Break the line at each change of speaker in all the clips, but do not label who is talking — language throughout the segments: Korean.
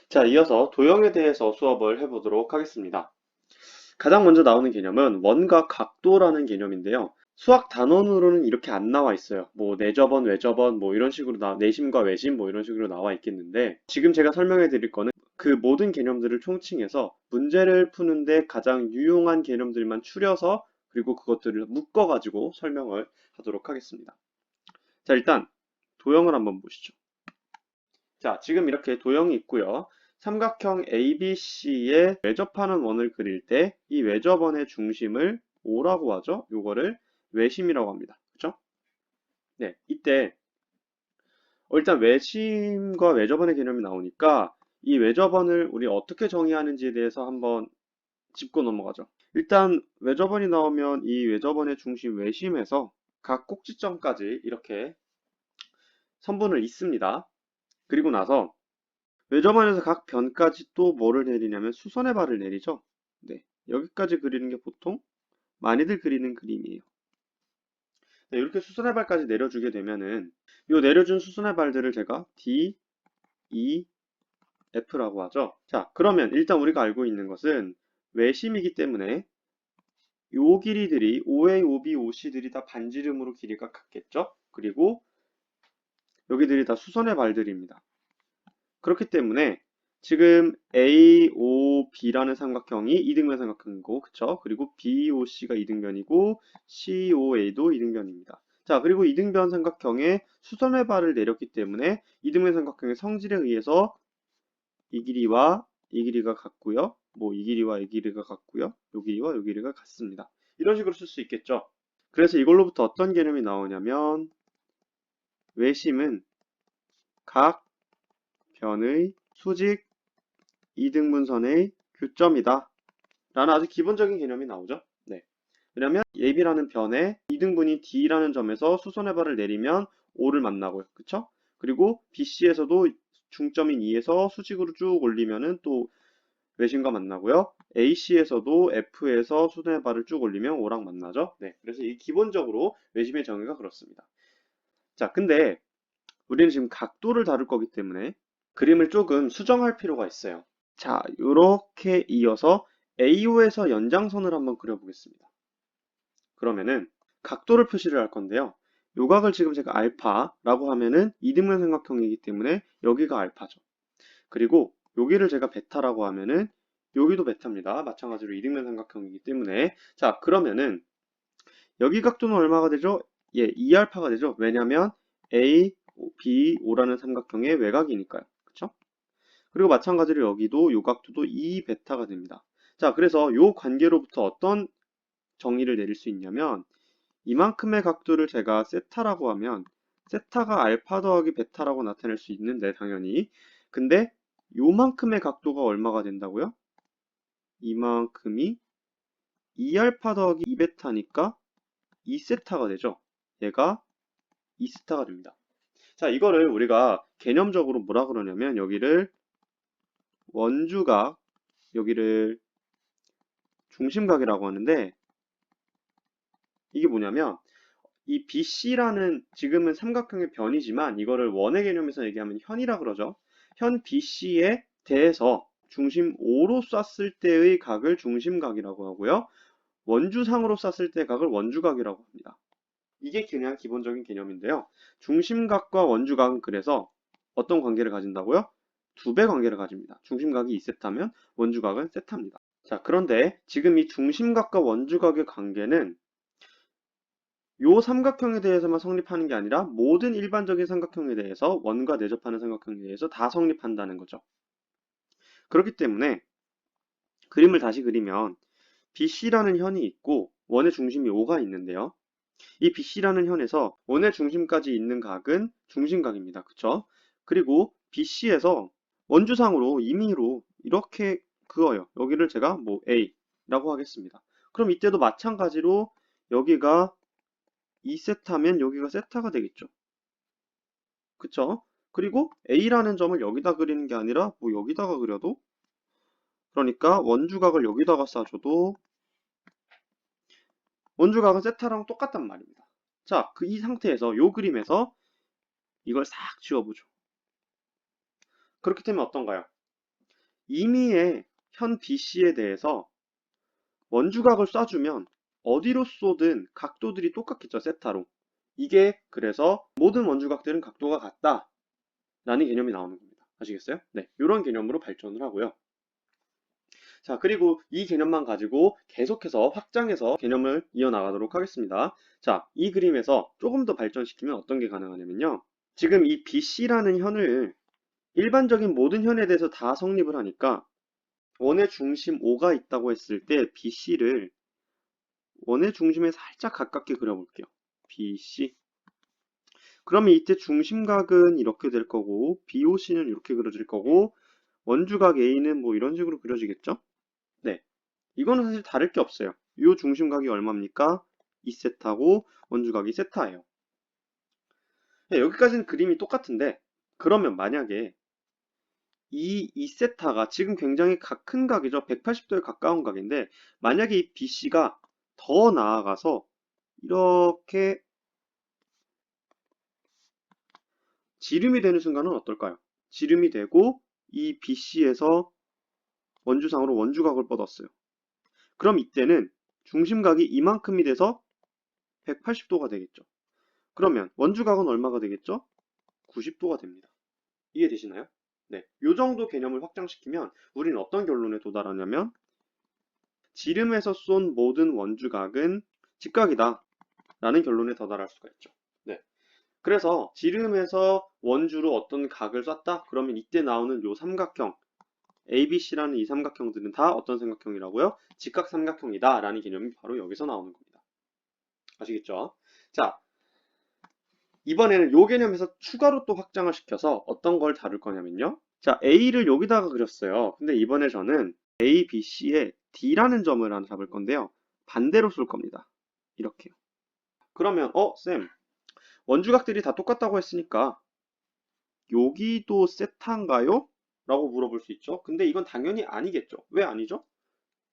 자, 이어서 도형에 대해서 수업을 해보도록 하겠습니다. 가장 먼저 나오는 개념은 원과 각도라는 개념인데요. 수학 단원으로는 이렇게 안 나와 있어요. 뭐 내접원, 외접원, 뭐 이런 식으로 내심과 외심 뭐 이런 식으로 나와 있겠는데 지금 제가 설명해 드릴 거는 그 모든 개념들을 총칭해서 문제를 푸는데 가장 유용한 개념들만 추려서 그리고 그것들을 묶어가지고 설명을 하도록 하겠습니다. 자, 일단 도형을 한번 보시죠. 자, 지금 이렇게 도형이 있고요. 삼각형 ABC에 외접하는 원을 그릴 때 이 외접원의 중심을 O라고 하죠. 요거를 외심이라고 합니다. 그죠? 네, 이때 일단 외심과 외접원의 개념이 나오니까 이 외접원을 우리 어떻게 정의하는지에 대해서 한번 짚고 넘어가죠. 일단 외접원이 나오면 이 외접원의 중심 외심에서 각 꼭지점까지 이렇게 선분을 잇습니다. 그리고 나서 외접원에서 각 변까지 또 뭐를 내리냐면 수선의 발을 내리죠. 네, 여기까지 그리는 게 보통 많이들 그리는 그림이에요. 네, 이렇게 수선의 발까지 내려주게 되면은 이 내려준 수선의 발들을 제가 D, E, F라고 하죠. 자, 그러면 일단 우리가 알고 있는 것은 외심이기 때문에 요 길이들이 OA, OB, OC들이 다 반지름으로 길이가 같겠죠? 그리고 여기들이 다 수선의 발들입니다. 그렇기 때문에 지금 AOB라는 삼각형이 이등변 삼각형이고, 그쵸? 그리고 BOC가 이등변이고, COA도 이등변입니다. 자, 그리고 이등변 삼각형에 수선의 발을 내렸기 때문에 이등변 삼각형의 성질에 의해서 이 길이와 이 길이가 같고요. 뭐 이 길이와 이 길이가 같고요. 이 길이와 이 길이가 같습니다. 이런 식으로 쓸 수 있겠죠? 그래서 이걸로부터 어떤 개념이 나오냐면 외심은 각 변의 수직 이등분선의 교점이다 라는 아주 기본적인 개념이 나오죠. 네. 왜냐면 AB라는 변에 이등분이 D라는 점에서 수선의 발을 내리면 O를 만나고요. 그쵸? 그리고 BC에서도 중점인 E에서 수직으로 쭉 올리면은 또 외심과 만나고요. AC에서도 F에서 수선의 발을 쭉 올리면 O랑 만나죠. 네. 그래서 이 기본적으로 외심의 정의가 그렇습니다. 자, 근데 우리는 지금 각도를 다룰 거기 때문에 그림을 조금 수정할 필요가 있어요. 자, 이렇게 이어서 AO에서 연장선을 한번 그려보겠습니다. 그러면은 각도를 표시를 할 건데요. 요 각을 지금 제가 알파라고 하면은 이등변 삼각형이기 때문에 여기가 알파죠. 그리고 여기를 제가 베타라고 하면은 여기도 베타입니다. 마찬가지로 이등변 삼각형이기 때문에 자, 그러면은 여기 각도는 얼마가 되죠? 예, 2알파가 되죠. 왜냐면 A, B, O라는 삼각형의 외곽이니까요. 그쵸? 그리고 마찬가지로 여기도 요 각도도 2베타가 됩니다. 자, 그래서 요 관계로부터 어떤 정의를 내릴 수 있냐면 이만큼의 각도를 제가 세타라고 하면 세타가 알파 더하기 베타라고 나타낼 수 있는데 당연히 근데 요만큼의 각도가 얼마가 된다고요? 이만큼이 2알파 더하기 2베타니까 2세타가 되죠. 얘가 2세타가 됩니다. 자, 이거를 우리가 개념적으로 뭐라 그러냐면 여기를 원주각, 여기를 중심각이라고 하는데 이게 뭐냐면 이 BC라는 지금은 삼각형의 변이지만 이거를 원의 개념에서 얘기하면 현이라 그러죠. 현 BC에 대해서 중심 O로 쐈을 때의 각을 중심각이라고 하고요. 원주상으로 쐈을 때 각을 원주각이라고 합니다. 이게 그냥 기본적인 개념인데요. 중심각과 원주각은 그래서 어떤 관계를 가진다고요? 두 배 관계를 가집니다. 중심각이 2세타면 원주각은 세타입니다. 자, 그런데 지금 이 중심각과 원주각의 관계는 요 삼각형에 대해서만 성립하는 게 아니라 모든 일반적인 삼각형에 대해서 원과 내접하는 삼각형에 대해서 다 성립한다는 거죠. 그렇기 때문에 그림을 다시 그리면 BC라는 현이 있고 원의 중심이 O가 있는데요. 이 BC라는 현에서 원의 중심까지 있는 각은 중심각입니다. 그쵸? 그리고 BC에서 원주상으로 임의로 이렇게 그어요. 여기를 제가 뭐 A라고 하겠습니다. 그럼 이때도 마찬가지로 여기가 2세타면 여기가 세타가 되겠죠. 그쵸? 그리고 A라는 점을 여기다 그리는 게 아니라 뭐 여기다가 그려도 그러니까 원주각을 여기다가 쏴줘도 원주각은 세타랑 똑같단 말입니다. 자, 이 상태에서 요 그림에서 이걸 싹 지워보죠. 그렇기 때문에 어떤가요? 임의의 현 BC에 대해서 원주각을 쏴주면 어디로 쏘든 각도들이 똑같겠죠, 세타로. 이게 그래서 모든 원주각들은 각도가 같다 라는 개념이 나오는 겁니다. 아시겠어요? 네, 이런 개념으로 발전을 하고요. 자, 그리고 이 개념만 가지고 계속해서 확장해서 개념을 이어나가도록 하겠습니다. 자, 이 그림에서 조금 더 발전시키면 어떤 게 가능하냐면요. 지금 이 BC라는 현을 일반적인 모든 현에 대해서 다 성립을 하니까 원의 중심 O가 있다고 했을 때 BC를 원의 중심에 살짝 가깝게 그려볼게요. BC. 그러면 이때 중심각은 이렇게 될 거고 BOC는 이렇게 그려질 거고 원주각 A는 뭐 이런 식으로 그려지겠죠? 네. 이거는 사실 다를 게 없어요. 이 중심각이 얼마입니까? 2세타고 원주각이 세타예요. 네, 여기까지는 그림이 똑같은데 그러면 만약에 이 2세타가 지금 굉장히 큰 각이죠. 180도에 가까운 각인데 만약에 이 BC가 더 나아가서 이렇게 지름이 되는 순간은 어떨까요? 지름이 되고 이 BC에서 원주상으로 원주각을 뻗었어요. 그럼 이때는 중심각이 이만큼이 돼서 180도가 되겠죠. 그러면 원주각은 얼마가 되겠죠? 90도가 됩니다. 이해되시나요? 네, 이 정도 개념을 확장시키면 우리는 어떤 결론에 도달하냐면 지름에서 쏜 모든 원주각은 직각이다 라는 결론에 도달할 수가 있죠. 네, 그래서 지름에서 원주로 어떤 각을 쐈다? 그러면 이때 나오는 요 삼각형 ABC라는 이 삼각형들은 다 어떤 삼각형이라고요? 직각 삼각형이다 라는 개념이 바로 여기서 나오는 겁니다. 아시겠죠? 자, 이번에는 요 개념에서 추가로 또 확장을 시켜서 어떤 걸 다룰 거냐면요. 자, A를 여기다가 그렸어요. 근데 이번에 저는 A, B, C에 D라는 점을 하나 잡을 건데요. 반대로 쏠 겁니다. 이렇게요. 그러면 쌤, 원주각들이 다 똑같다고 했으니까 여기도 세타인가요? 라고 물어볼 수 있죠. 근데 이건 당연히 아니겠죠. 왜 아니죠?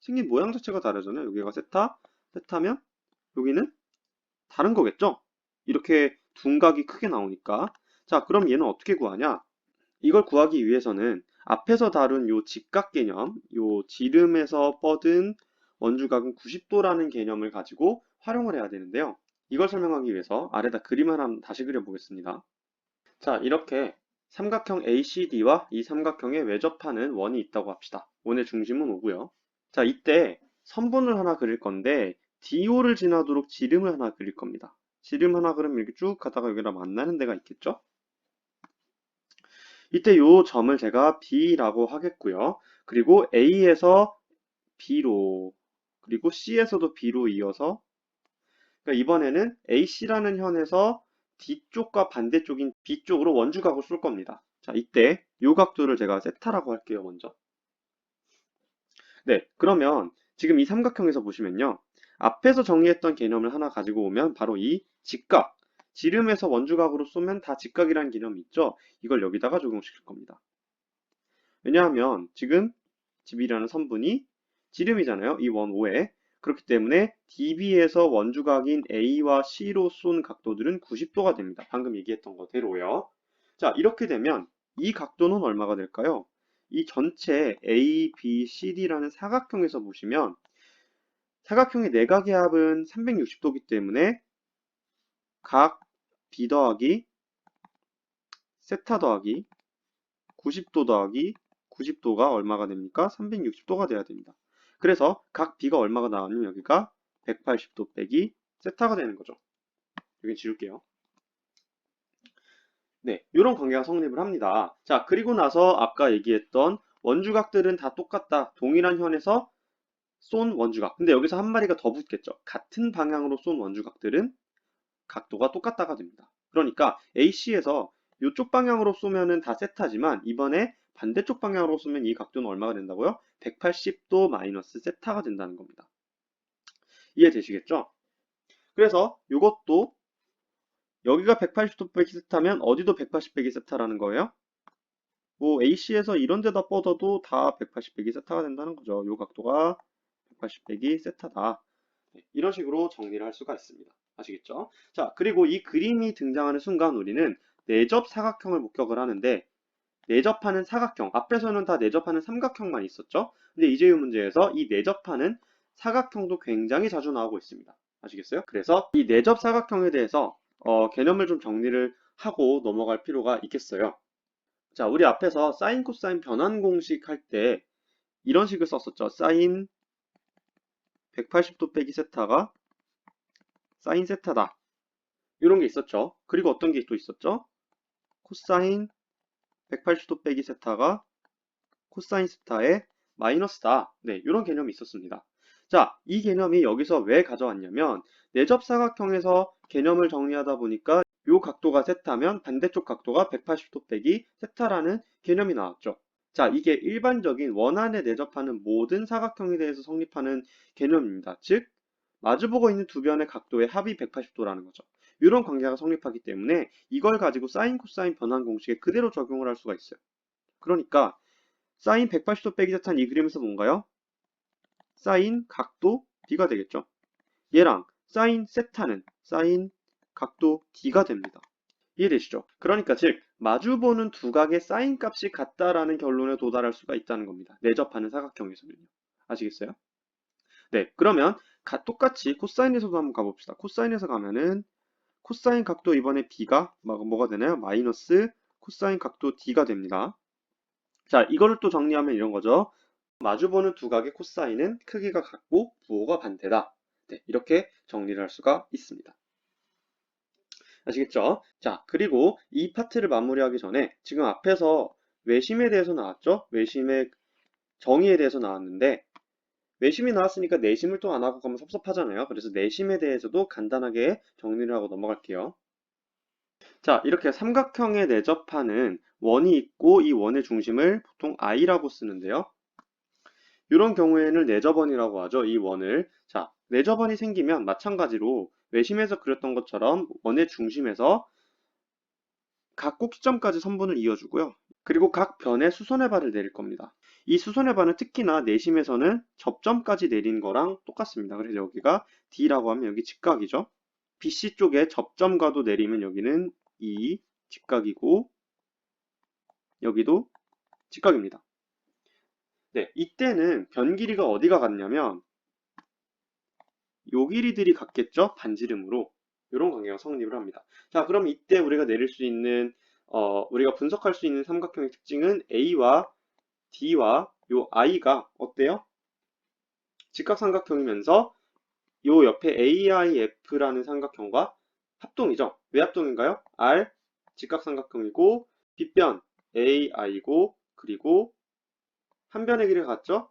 생긴 모양 자체가 다르잖아요. 여기가 세타, 세타면 여기는 다른 거겠죠? 이렇게 둔각이 크게 나오니까. 자, 그럼 얘는 어떻게 구하냐? 이걸 구하기 위해서는 앞에서 다룬 요 직각 개념, 요 지름에서 뻗은 원주각은 90도라는 개념을 가지고 활용을 해야 되는데요. 이걸 설명하기 위해서 아래다 그림을 한번 다시 그려보겠습니다. 자, 이렇게 삼각형 ACD와 이 삼각형에 외접하는 원이 있다고 합시다. 원의 중심은 O고요. 자, 이때 선분을 하나 그릴 건데 DO를 지나도록 지름을 하나 그릴 겁니다. 지름 하나 그리면 이렇게 쭉 가다가 여기랑 만나는 데가 있겠죠? 이때 요 점을 제가 B라고 하겠고요. 그리고 A에서 B로, 그리고 C에서도 B로 이어서, 그러니까 이번에는 AC라는 현에서 D쪽과 반대쪽인 B쪽으로 원주각을 쏠 겁니다. 자, 이때 요 각도를 제가 세타라고 할게요, 먼저. 네, 그러면 지금 이 삼각형에서 보시면요. 앞에서 정리했던 개념을 하나 가지고 오면 바로 이 직각, 지름에서 원주각으로 쏘면 다 직각이라는 개념이 있죠. 이걸 여기다가 적용시킬 겁니다. 왜냐하면 지금 집이라는 선분이 지름이잖아요. 이 원 O에. 그렇기 때문에 DB에서 원주각인 A와 C로 쏜 각도들은 90도가 됩니다. 방금 얘기했던 거대로요. 자, 이렇게 되면 이 각도는 얼마가 될까요? 이 전체 A, B, CD라는 사각형에서 보시면 사각형의 내각의 합은 360도이기 때문에 각 B 더하기 세타 더하기 90도 더하기 90도가 얼마가 됩니까? 360도가 돼야 됩니다. 그래서 각 B가 얼마가 나오냐면 여기가 180도 빼기 세타가 되는 거죠. 여기 지울게요. 네, 이런 관계가 성립을 합니다. 자, 그리고 나서 아까 얘기했던 원주각들은 다 똑같다. 동일한 현에서 쏜 원주각. 근데 여기서 한 마리가 더 붙겠죠. 같은 방향으로 쏜 원주각들은 각도가 똑같다가 됩니다. 그러니까 AC에서 이쪽 방향으로 쏘면은 다 세타지만 이번에 반대쪽 방향으로 쏘면 이 각도는 얼마가 된다고요? 180도 마이너스 세타가 된다는 겁니다. 이해되시겠죠? 그래서 이것도 여기가 180도 빼기 세타면 어디도 180 빼기 세타라는 거예요? 뭐 AC에서 이런 데다 뻗어도 다 180 빼기 세타가 된다는 거죠. 이 각도가 180 빼기 세타다. 네, 이런 식으로 정리를 할 수가 있습니다. 아시겠죠? 자, 그리고 이 그림이 등장하는 순간 우리는 내접 사각형을 목격을 하는데 내접하는 사각형, 앞에서는 다 내접하는 삼각형만 있었죠. 근데 이제 이 문제에서 이 내접하는 사각형도 굉장히 자주 나오고 있습니다. 아시겠어요? 그래서 이 내접 사각형에 대해서 개념을 좀 정리를 하고 넘어갈 필요가 있겠어요. 자, 우리 앞에서 사인, 코사인 변환 공식 할 때 이런 식을 썼었죠. 사인 180도 빼기 세타가 사인 세타다. 이런 게 있었죠. 그리고 어떤 게 또 있었죠? 코사인 180도 빼기 세타가 코사인 세타의 마이너스다. 네, 이런 개념이 있었습니다. 자, 이 개념이 여기서 왜 가져왔냐면 내접 사각형에서 개념을 정리하다 보니까 요 각도가 세타면 반대쪽 각도가 180도 빼기 세타라는 개념이 나왔죠. 자, 이게 일반적인 원안에 내접하는 모든 사각형에 대해서 성립하는 개념입니다. 즉, 마주보고 있는 두 변의 각도의 합이 180도라는 거죠. 이런 관계가 성립하기 때문에 이걸 가지고 사인, 코사인 변환 공식에 그대로 적용을 할 수가 있어요. 그러니까 사인 180도 빼기 세타는 이 그림에서 뭔가요? 사인 각도 B가 되겠죠. 얘랑 사인 세타는 사인 각도 D가 됩니다. 이해되시죠? 그러니까 즉 마주보는 두 각의 사인 값이 같다라는 결론에 도달할 수가 있다는 겁니다. 내접하는 사각형에서는요. 아시겠어요? 네, 그러면 똑같이 코사인에서도 한번 가봅시다. 코사인에서 가면은 코사인 각도 이번에 B가 뭐가 되나요? 마이너스 코사인 각도 D가 됩니다. 자, 이거를 또 정리하면 이런 거죠. 마주보는 두 각의 코사인은 크기가 같고 부호가 반대다. 네, 이렇게 정리를 할 수가 있습니다. 아시겠죠? 자, 그리고 이 파트를 마무리하기 전에 지금 앞에서 외심에 대해서 나왔죠? 외심의 정의에 대해서 나왔는데 외심이 나왔으니까 내심을 또 안 하고 가면 섭섭하잖아요. 그래서 내심에 대해서도 간단하게 정리를 하고 넘어갈게요. 자, 이렇게 삼각형에 내접하는 원이 있고 이 원의 중심을 보통 I라고 쓰는데요. 이런 경우에는 내접원이라고 하죠. 이 원을. 자, 내접원이 생기면 마찬가지로 외심에서 그렸던 것처럼 원의 중심에서 각 꼭지점까지 선분을 이어주고요. 그리고 각 변에 수선의 발을 내릴 겁니다. 이 수선의 발은 특히나 내심에서는 접점까지 내린 거랑 똑같습니다. 그래서 여기가 D라고 하면 여기 직각이죠. BC 쪽에 접점과도 내리면 여기는 E 직각이고 여기도 직각입니다. 네, 이때는 변 길이가 어디가 같냐면 요 길이들이 같겠죠? 반지름으로. 이런 관계가 성립을 합니다. 자, 그럼 이때 우리가 내릴 수 있는 우리가 분석할 수 있는 삼각형의 특징은 A와 D와 요 I가 어때요? 직각삼각형이면서 요 옆에 AIF라는 삼각형과 합동이죠. 왜 합동인가요? R 직각삼각형이고 빗변 AI고 그리고 한 변의 길이가 같죠?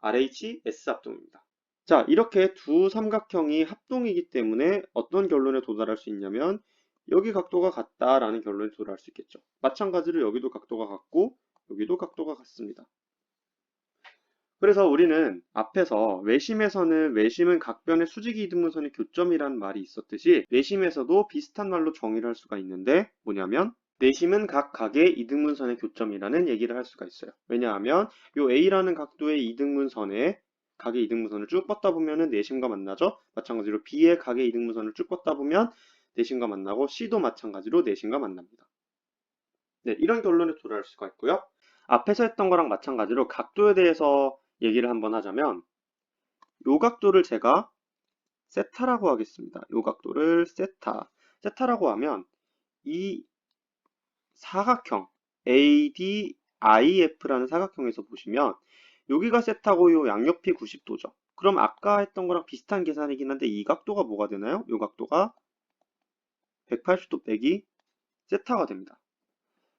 RHS 합동입니다. 자, 이렇게 두 삼각형이 합동이기 때문에 어떤 결론에 도달할 수 있냐면 여기 각도가 같다라는 결론에 도달할 수 있겠죠. 마찬가지로 여기도 각도가 같고 여기도 각도가 같습니다. 그래서 우리는 앞에서 외심은 각변의 수직이 이등분선의 교점이라는 말이 있었듯이 내심에서도 비슷한 말로 정의를 할 수가 있는데 뭐냐면 내심은 각 각의 이등분선의 교점이라는 얘기를 할 수가 있어요. 왜냐하면 요 A라는 각도의 이등분선에 각의 이등분선을 쭉 뻗다 보면은 내심과 만나죠. 마찬가지로 B의 각의 이등분선을 쭉 뻗다 보면 내심과 만나고 C도 마찬가지로 내심과 만납니다. 네, 이런 결론에 도달할 수가 있고요. 앞에서 했던 거랑 마찬가지로 각도에 대해서 얘기를 한번 하자면 요 각도를 제가 세타라고 하겠습니다. 요 각도를 세타라고 하면 이 사각형 ADIF라는 사각형에서 보시면 여기가 세타고 요 양옆이 90도죠. 그럼 아까 했던 거랑 비슷한 계산이긴 한데 이 각도가 뭐가 되나요? 요 각도가 180도 빼기 세타가 됩니다.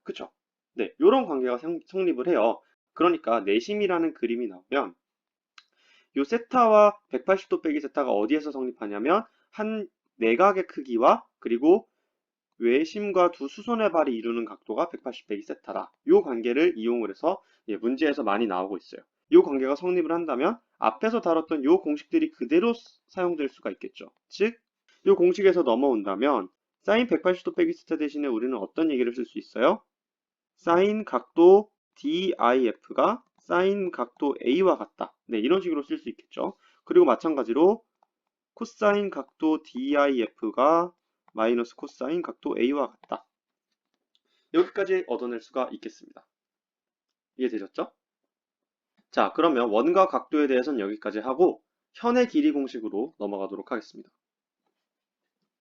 그쵸? 네, 요런 관계가 성립을 해요. 그러니까 내심이라는 그림이 나오면 요 세타와 180도 빼기 세타가 어디에서 성립하냐면 한 내각의 크기와 그리고 외심과 두 수선의 발이 이루는 각도가 180 빼기 세타다. 요 관계를 이용을 해서 문제에서 많이 나오고 있어요. 요 관계가 성립을 한다면 앞에서 다뤘던 요 공식들이 그대로 사용될 수가 있겠죠. 즉, 요 공식에서 넘어온다면 사인 180도 빼기 세타 대신에 우리는 어떤 얘기를 쓸 수 있어요? 사인 각도 DIF가 사인 각도 A와 같다. 네, 이런 식으로 쓸 수 있겠죠. 그리고 마찬가지로 코사인 각도 DIF가 마이너스 코사인 각도 A와 같다. 여기까지 얻어낼 수가 있겠습니다. 이해되셨죠? 자, 그러면 원과 각도에 대해서는 여기까지 하고 현의 길이 공식으로 넘어가도록 하겠습니다.